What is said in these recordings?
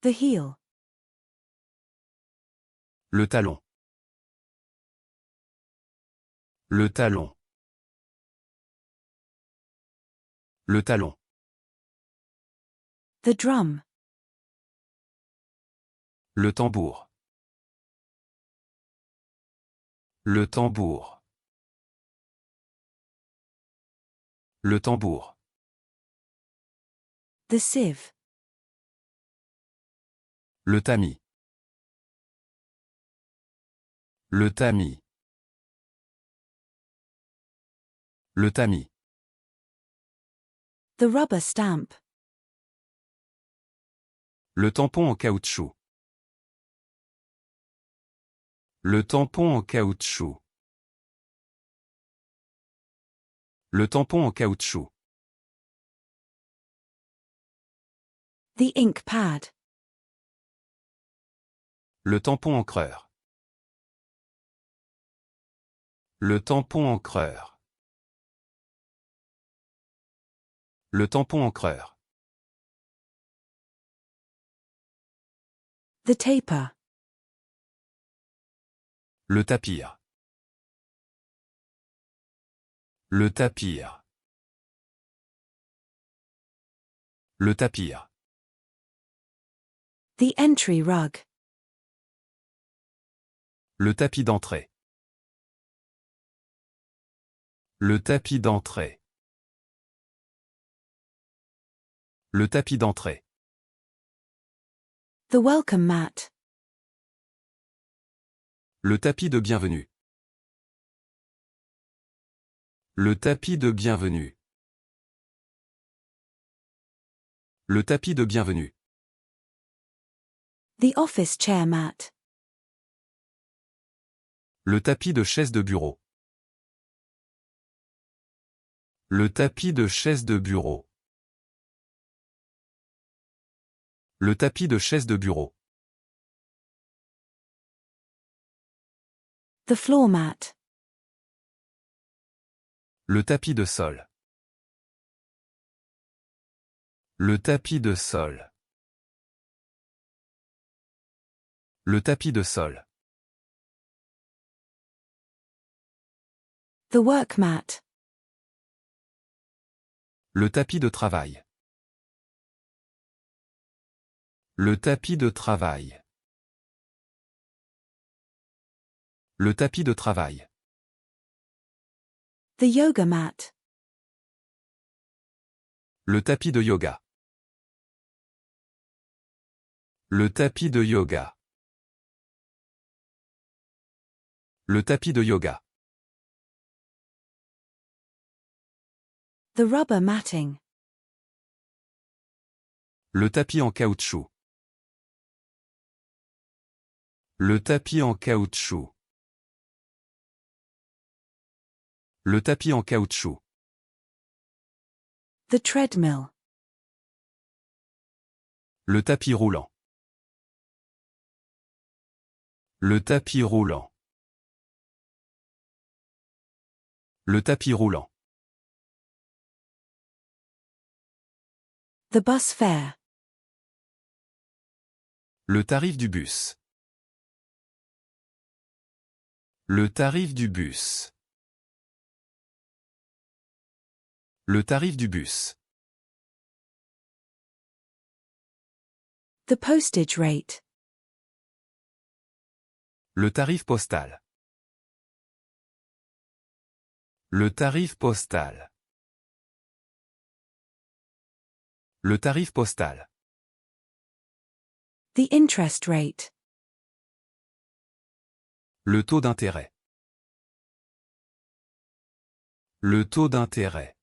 The heel. Le talon. Le talon. Le talon. The drum. Le tambour. Le tambour. Le tambour. The sieve. Le tamis. Le tamis. Le tamis. The rubber stamp. Le tampon en caoutchouc. Le tampon en caoutchouc. Le tampon en caoutchouc. The ink pad. Le tampon encreur. Le tampon encreur. Le tampon encreur. The taper. Le tapir. Le tapir. Le tapir. The entry rug. Le tapis d'entrée. Le tapis d'entrée. Le tapis d'entrée. The welcome mat. Le tapis de bienvenue. Le tapis de bienvenue. Le tapis de bienvenue. The office chair mat. Le tapis de chaise de bureau. Le tapis de chaise de bureau. Le tapis de chaise de bureau. The floor mat. Le tapis de sol. Le tapis de sol. Le tapis de sol. The work mat. Le tapis de travail. Le tapis de travail. Le tapis de travail. The yoga mat. Le tapis de yoga. Le tapis de yoga. Le tapis de yoga. The rubber matting. Le tapis en caoutchouc. Le tapis en caoutchouc. Le tapis en caoutchouc. The treadmill. Le tapis roulant. Le tapis roulant. Le tapis roulant. The bus fare. Le tarif du bus. Le tarif du bus. Le tarif du bus. The postage rate. Le tarif postal. Le tarif postal. Le tarif postal. The interest rate. Le taux d'intérêt. Le taux d'intérêt.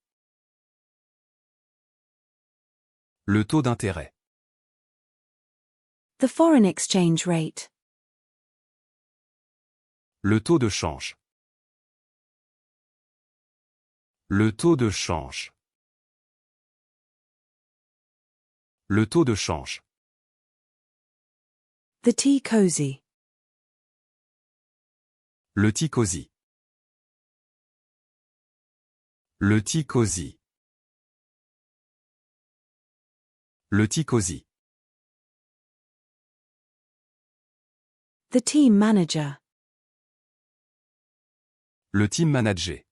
Le taux d'intérêt. The foreign exchange rate. Le taux de change. Le taux de change. Le taux de change. The tea cozy. Le tea cosy. Le tea cosy. Le tea cosy. The team manager. Le team manager.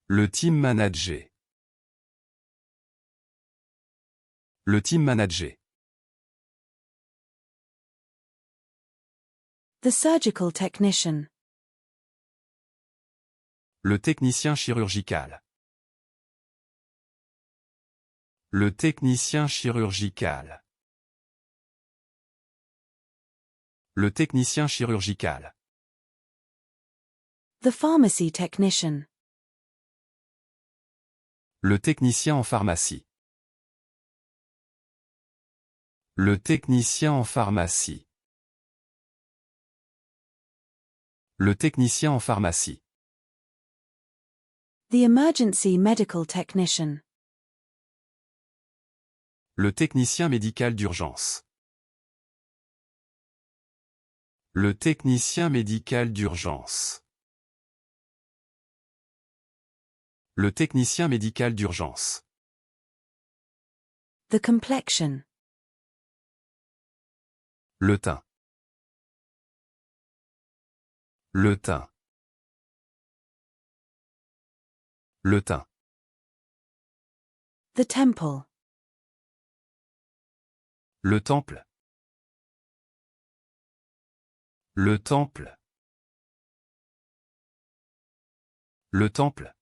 Le team manager. Le team manager. The surgical technician. Le technicien chirurgical. Le technicien chirurgical. Le technicien chirurgical. The pharmacy technician. Le technicien en pharmacie. Le technicien en pharmacie. Le technicien en pharmacie. The emergency medical technician. Le technicien médical d'urgence. Le technicien médical d'urgence. Le technicien médical d'urgence. The complexion. Le teint. Le teint. Le teint. The temple. Le temple. Le temple. Le temple.